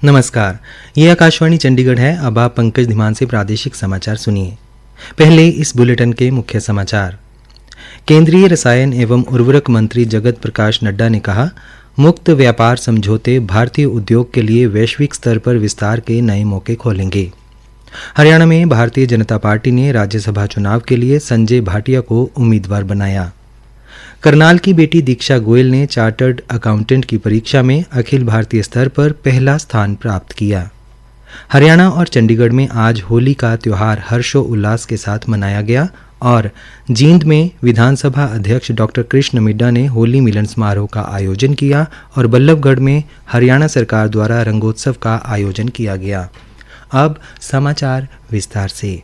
नमस्कार, ये आकाशवाणी चंडीगढ़ है। अब आप पंकज धीमान से प्रादेशिक समाचार सुनिए। पहले इस बुलेटिन के मुख्य समाचार। केंद्रीय रसायन एवं उर्वरक मंत्री जगत प्रकाश नड्डा ने कहा, मुक्त व्यापार समझौते भारतीय उद्योग के लिए वैश्विक स्तर पर विस्तार के नए मौके खोलेंगे। हरियाणा में भारतीय जनता पार्टी ने राज्यसभा चुनाव के लिए संजय भाटिया को उम्मीदवार बनाया। करनाल की बेटी दीक्षा गोयल ने चार्टर्ड अकाउंटेंट की परीक्षा में अखिल भारतीय स्तर पर पहला स्थान प्राप्त किया। हरियाणा और चंडीगढ़ में आज होली का त्यौहार हर्षोल्लास के साथ मनाया गया और जींद में विधानसभा अध्यक्ष डॉक्टर कृष्ण मिड्डा ने होली मिलन समारोह का आयोजन किया और बल्लभगढ़ में हरियाणा सरकार द्वारा रंगोत्सव का आयोजन किया गया। अब समाचार विस्तार से।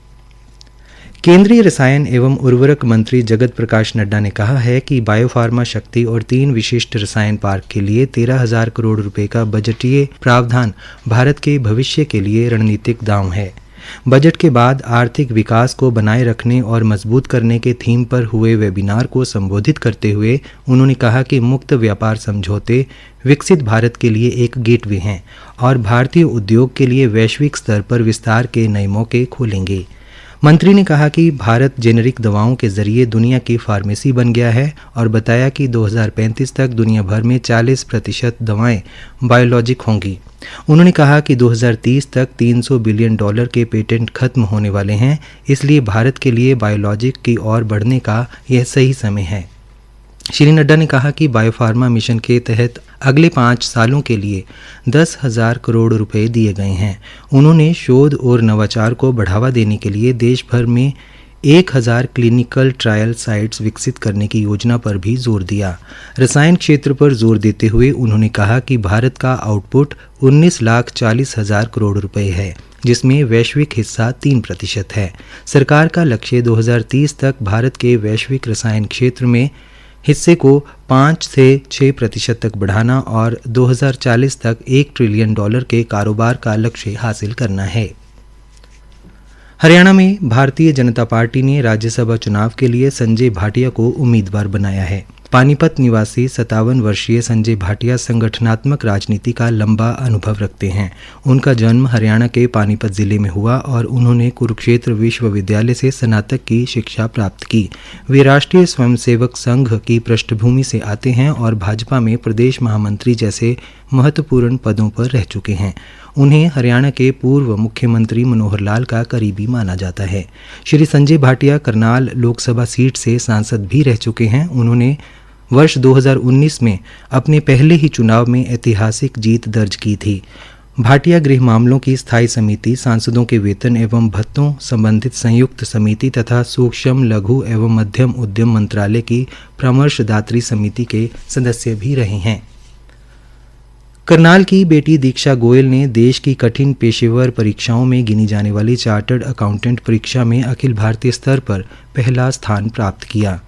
केंद्रीय रसायन एवं उर्वरक मंत्री जगत प्रकाश नड्डा ने कहा है कि बायोफार्मा शक्ति और 3 विशिष्ट रसायन पार्क के लिए 13,000 करोड़ रुपए का बजटीय प्रावधान भारत के भविष्य के लिए रणनीतिक दांव है। बजट के बाद आर्थिक विकास को बनाए रखने और मजबूत करने के थीम पर हुए वेबिनार को संबोधित करते हुए उन्होंने कहा कि मुक्त व्यापार समझौते विकसित भारत के लिए एक गेटवे हैं और भारतीय उद्योग के लिए वैश्विक स्तर पर विस्तार के नए मौके खोलेंगे। मंत्री ने कहा कि भारत जेनेरिक दवाओं के जरिए दुनिया की फार्मेसी बन गया है और बताया कि 2035 तक दुनिया भर में 40% दवाएं बायोलॉजिक होंगी। उन्होंने कहा कि 2030 तक $300 बिलियन के पेटेंट खत्म होने वाले हैं, इसलिए भारत के लिए बायोलॉजिक की ओर बढ़ने का यह सही समय है। श्री नड्डा ने कहा कि बायोफार्मा मिशन के तहत अगले 5 सालों के लिए 10,000 करोड़ रुपए दिए गए हैं। उन्होंने शोध और नवाचार को बढ़ावा देने के लिए देश भर में 1,000 क्लिनिकल ट्रायल साइट्स विकसित करने की योजना पर भी जोर दिया। रसायन क्षेत्र पर जोर देते हुए उन्होंने कहा कि भारत का आउटपुट 19,40,000 करोड़ रुपए है, जिसमें वैश्विक हिस्सा 3% है। सरकार का लक्ष्य 2030 तक भारत के वैश्विक रसायन क्षेत्र में हिस्से को 5 से 6% तक बढ़ाना और 2040 तक $1 ट्रिलियन के कारोबार का लक्ष्य हासिल करना है। हरियाणा में भारतीय जनता पार्टी ने राज्यसभा चुनाव के लिए संजय भाटिया को उम्मीदवार बनाया है। पानीपत निवासी 57 वर्षीय संजय भाटिया संगठनात्मक राजनीति का लंबा अनुभव रखते हैं। उनका जन्म हरियाणा के पानीपत जिले में हुआ और उन्होंने कुरुक्षेत्र विश्वविद्यालय से स्नातक की शिक्षा प्राप्त की। वे राष्ट्रीय स्वयंसेवक संघ की पृष्ठभूमि से आते हैं और भाजपा में प्रदेश महामंत्री जैसे महत्वपूर्ण पदों पर रह चुके हैं। उन्हें हरियाणा के पूर्व मुख्यमंत्री मनोहर लाल का करीबी माना जाता है। श्री संजय भाटिया करनाल लोकसभा सीट से सांसद भी रह चुके हैं। उन्होंने वर्ष 2019 में अपने पहले ही चुनाव में ऐतिहासिक जीत दर्ज की थी। भाटिया गृह मामलों की स्थायी समिति, सांसदों के वेतन एवं भत्तों संबंधित संयुक्त समिति तथा सूक्ष्म, लघु एवं मध्यम उद्यम मंत्रालय की परामर्शदात्री समिति के सदस्य भी रहे हैं। करनाल की बेटी दीक्षा गोयल ने देश की कठिन पेशेवर परीक्षाओं में गिनी जाने वाली चार्टर्ड अकाउंटेंट परीक्षा में अखिल भारतीय स्तर पर पहला स्थान प्राप्त किया।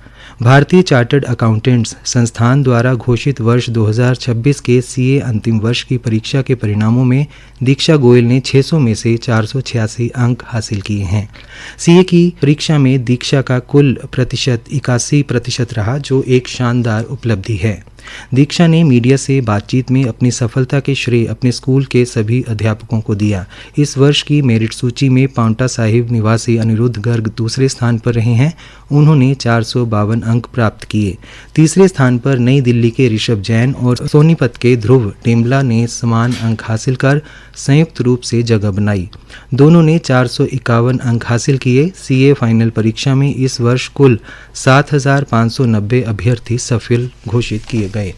भारतीय चार्टर्ड अकाउंटेंट्स संस्थान द्वारा घोषित वर्ष 2026 के सीए अंतिम वर्ष की परीक्षा के परिणामों में दीक्षा गोयल ने 600 में से 486 अंक हासिल किए हैं। सीए की परीक्षा में दीक्षा का कुल प्रतिशत 81% रहा, जो एक शानदार उपलब्धि है। दीक्षा ने मीडिया से बातचीत में अपनी सफलता के श्रेय अपने स्कूल के सभी अध्यापकों को दिया। इस वर्ष की मेरिट सूची में पांवटा साहिब निवासी अनिरुद्ध गर्ग दूसरे स्थान पर रहे हैं। उन्होंने 452 अंक प्राप्त किए। तीसरे स्थान पर नई दिल्ली के ऋषभ जैन और सोनीपत के ध्रुव टेम्बला ने समान अंक हासिल कर संयुक्त रूप से जगह बनाई। दोनों ने 451 अंक हासिल किए। सीए फाइनल परीक्षा में इस वर्ष कुल 7,590 अभ्यर्थी सफल घोषित किए गए।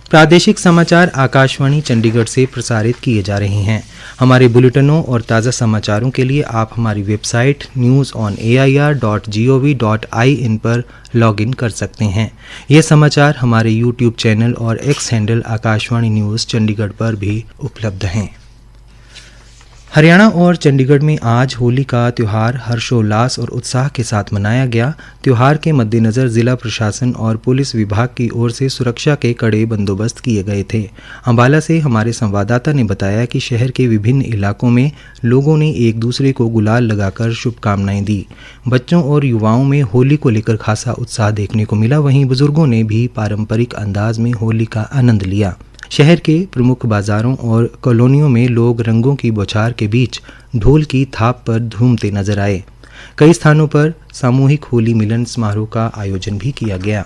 प्रादेशिक समाचार आकाशवाणी चंडीगढ़ से प्रसारित किए जा रहे हैं। हमारे बुलेटिनों और ताज़ा समाचारों के लिए आप हमारी वेबसाइट newsonair.gov.in पर लॉगिन कर सकते हैं। ये समाचार हमारे यूट्यूब चैनल और x handle Akashvani news Chandigarh पर भी उपलब्ध हैं। हरियाणा और चंडीगढ़ में आज होली का त्यौहार हर्षोल्लास और उत्साह के साथ मनाया गया। त्यौहार के मद्देनज़र जिला प्रशासन और पुलिस विभाग की ओर से सुरक्षा के कड़े बंदोबस्त किए गए थे। अंबाला से हमारे संवाददाता ने बताया कि शहर के विभिन्न इलाकों में लोगों ने एक दूसरे को गुलाल लगाकर शुभकामनाएं दी। बच्चों और युवाओं में होली को लेकर खासा उत्साह देखने को मिला। वहीं बुजुर्गों ने भी पारंपरिक अंदाज में होली का आनंद लिया। शहर के प्रमुख बाजारों और कॉलोनियों में लोग रंगों की बौछार के बीच ढोल की थाप पर झूमते नजर आए। कई स्थानों पर सामूहिक होली मिलन समारोह का आयोजन भी किया गया।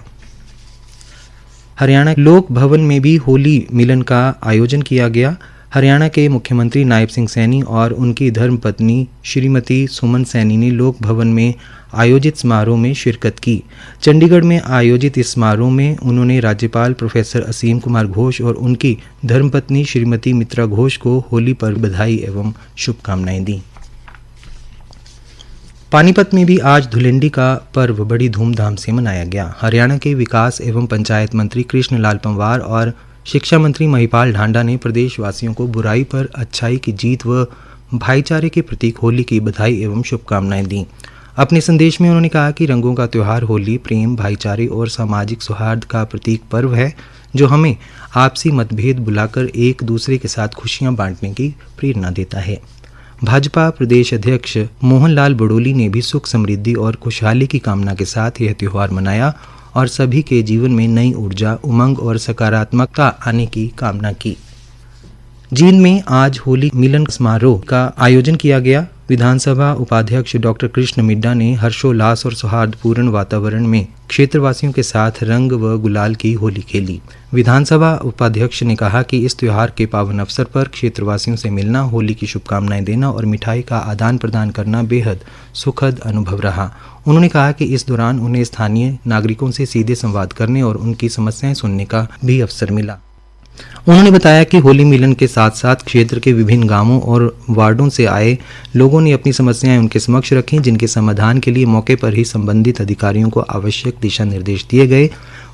हरियाणा लोक भवन में भी होली मिलन का आयोजन किया गया। हरियाणा के मुख्यमंत्री नायब सिंह सैनी और उनकी धर्मपत्नी श्रीमती सुमन सैनी ने लोक भवन में आयोजित समारोह में शिरकत की। चंडीगढ़ में आयोजित इस समारोह में उन्होंने राज्यपाल प्रोफेसर असीम कुमार घोष और उनकी धर्मपत्नी श्रीमती मित्रा घोष को होली पर बधाई एवं शुभकामनाएं दी। पानीपत में भी आज धुलेंडी का पर्व बड़ी धूमधाम से मनाया गया। हरियाणा के विकास एवं पंचायत मंत्री कृष्ण लाल पंवार और शिक्षा मंत्री महिपाल ढांडा ने प्रदेशवासियों को बुराई पर अच्छाई की जीत व भाईचारे के प्रतीक होली की बधाई एवं शुभकामनाएं दी। अपने संदेश में उन्होंने कहा कि रंगों का त्यौहार होली प्रेम, भाईचारे और सामाजिक सौहार्द का प्रतीक पर्व है, जो हमें आपसी मतभेद भुलाकर एक दूसरे के साथ खुशियां बांटने की प्रेरणा देता है। भाजपा प्रदेश अध्यक्ष मोहन लाल बड़ोली ने भी सुख समृद्धि और खुशहाली की कामना के साथ यह त्यौहार मनाया और सभी के जीवन में नई ऊर्जा, उमंग और सकारात्मकता आने की कामना की। जींद में आज होली मिलन समारोह का आयोजन किया गया। विधानसभा उपाध्यक्ष डॉक्टर कृष्ण मिड्डा ने हर्षोल्लास और सौहार्दपूर्ण वातावरण में क्षेत्रवासियों के साथ रंग व गुलाल की होली खेली। विधानसभा उपाध्यक्ष ने कहा कि इस त्यौहार के पावन अवसर पर क्षेत्रवासियों से मिलना, होली की शुभकामनाएं देना और मिठाई का आदान प्रदान करना बेहद सुखद अनुभव रहा। उन्होंने कहा कि इस दौरान उन्हें स्थानीय नागरिकों से सीधे संवाद करने और उनकी समस्याएं सुनने का भी अवसर मिला। उन्होंने बताया कि होली मिलन के साथ साथ क्षेत्र के विभिन्न गांवों और वार्डों से आए लोगों ने अपनी समस्याएं उनके समक्ष रखीं, जिनके समाधान के लिए मौके पर ही संबंधित अधिकारियों को आवश्यक दिशा निर्देश दिए गए।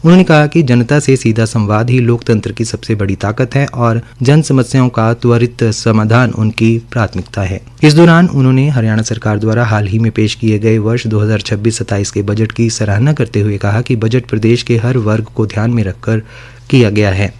उन्होंने कहा कि जनता से सीधा संवाद ही लोकतंत्र की सबसे बड़ी ताकत है और जन समस्याओं का त्वरित समाधान उनकी प्राथमिकता है। इस दौरान उन्होंने हरियाणा सरकार द्वारा हाल ही में पेश किए गए वर्ष 2026-27 के बजट की सराहना करते हुए कहा कि बजट प्रदेश के हर वर्ग को ध्यान में रखकर किया गया है।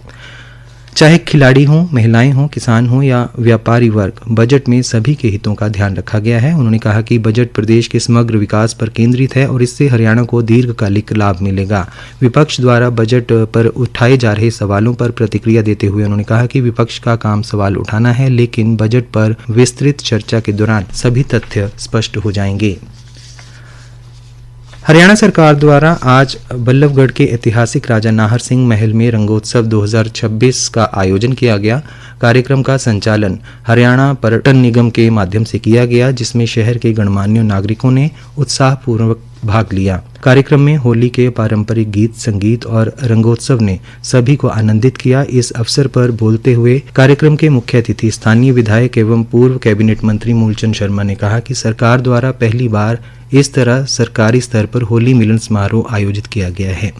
चाहे खिलाड़ी हों, महिलाएं हों, किसान हों या व्यापारी वर्ग, बजट में सभी के हितों का ध्यान रखा गया है। उन्होंने कहा कि बजट प्रदेश के समग्र विकास पर केंद्रित है और इससे हरियाणा को दीर्घकालिक लाभ मिलेगा। विपक्ष द्वारा बजट पर उठाए जा रहे सवालों पर प्रतिक्रिया देते हुए उन्होंने कहा कि विपक्ष का काम सवाल उठाना है, लेकिन बजट पर विस्तृत चर्चा के दौरान सभी तथ्य स्पष्ट हो जाएंगे। हरियाणा सरकार द्वारा आज बल्लभगढ़ के ऐतिहासिक राजा नाहर सिंह महल में रंगोत्सव 2026 का आयोजन किया गया। कार्यक्रम का संचालन हरियाणा पर्यटन निगम के माध्यम से किया गया, जिसमें शहर के गणमान्य नागरिकों ने उत्साहपूर्वक भाग लिया। कार्यक्रम में होली के पारंपरिक गीत, संगीत और रंगोत्सव ने सभी को आनंदित किया। इस अवसर पर बोलते हुए कार्यक्रम के मुख्य अतिथि स्थानीय विधायक एवं पूर्व कैबिनेट मंत्री मूलचंद शर्मा ने कहा कि सरकार द्वारा पहली बार इस तरह सरकारी स्तर पर होली मिलन समारोह आयोजित किया गया है।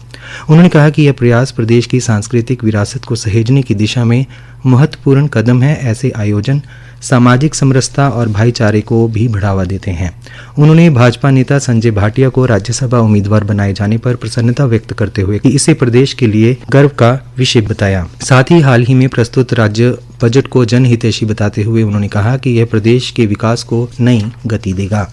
उन्होंने कहा कि यह प्रयास प्रदेश की सांस्कृतिक विरासत को सहेजने की दिशा में महत्वपूर्ण कदम है। ऐसे आयोजन सामाजिक समरसता और भाईचारे को भी बढ़ावा देते हैं। उन्होंने भाजपा नेता संजय भाटिया को राज्यसभा उम्मीदवार बनाए जाने पर प्रसन्नता व्यक्त करते हुए कि इसे प्रदेश के लिए गर्व का विषय बताया। साथ ही हाल ही में प्रस्तुत राज्य बजट को जनहितैषी बताते हुए उन्होंने कहा कि यह प्रदेश के विकास को नई गति देगा।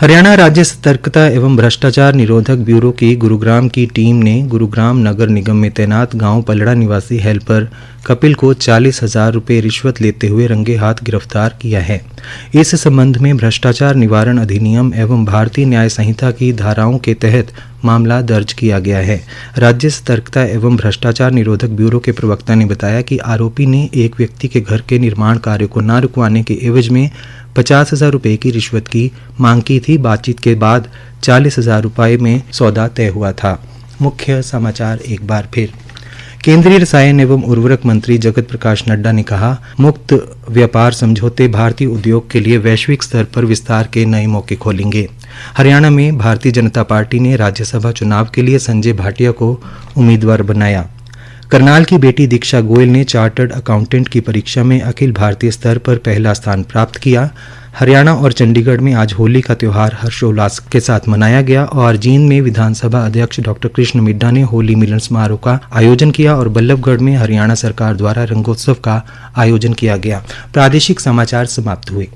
हरियाणा राज्य सतर्कता एवं भ्रष्टाचार निरोधक ब्यूरो की गुरुग्राम की टीम ने गुरुग्राम नगर निगम में तैनात गांव पलड़ा निवासी हेल्पर कपिल को 40,000 रुपये रिश्वत लेते हुए रंगे हाथ गिरफ्तार किया है। इस संबंध में भ्रष्टाचार निवारण अधिनियम एवं भारतीय न्याय संहिता की धाराओं के तहत मामला दर्ज किया गया है। राज्य सतर्कता एवं भ्रष्टाचार निरोधक ब्यूरो के प्रवक्ता ने बताया कि आरोपी ने एक व्यक्ति के घर के निर्माण कार्य को न रुकवाने के एवज में 50,000 रुपये की रिश्वत की मांग की थी। बातचीत के बाद 40,000 रुपये में सौदा तय हुआ था। मुख्य समाचार एक बार फिर। केंद्रीय रसायन एवं उर्वरक मंत्री जगत प्रकाश नड्डा ने कहा, मुक्त व्यापार समझौते भारतीय उद्योग के लिए वैश्विक स्तर पर विस्तार के नए मौके खोलेंगे। हरियाणा में भारतीय जनता पार्टी ने राज्यसभा चुनाव के लिए संजय भाटिया को उम्मीदवार बनाया। करनाल की बेटी दीक्षा गोयल ने चार्टर्ड अकाउंटेंट की परीक्षा में अखिल भारतीय स्तर पर पहला स्थान प्राप्त किया। हरियाणा और चंडीगढ़ में आज होली का त्यौहार हर्षोल्लास के साथ मनाया गया और जींद में विधानसभा अध्यक्ष डॉक्टर कृष्ण मिड्डा ने होली मिलन समारोह का आयोजन किया और बल्लभगढ़ में हरियाणा सरकार द्वारा रंगोत्सव का आयोजन किया गया। प्रादेशिक समाचार समाप्त हुए।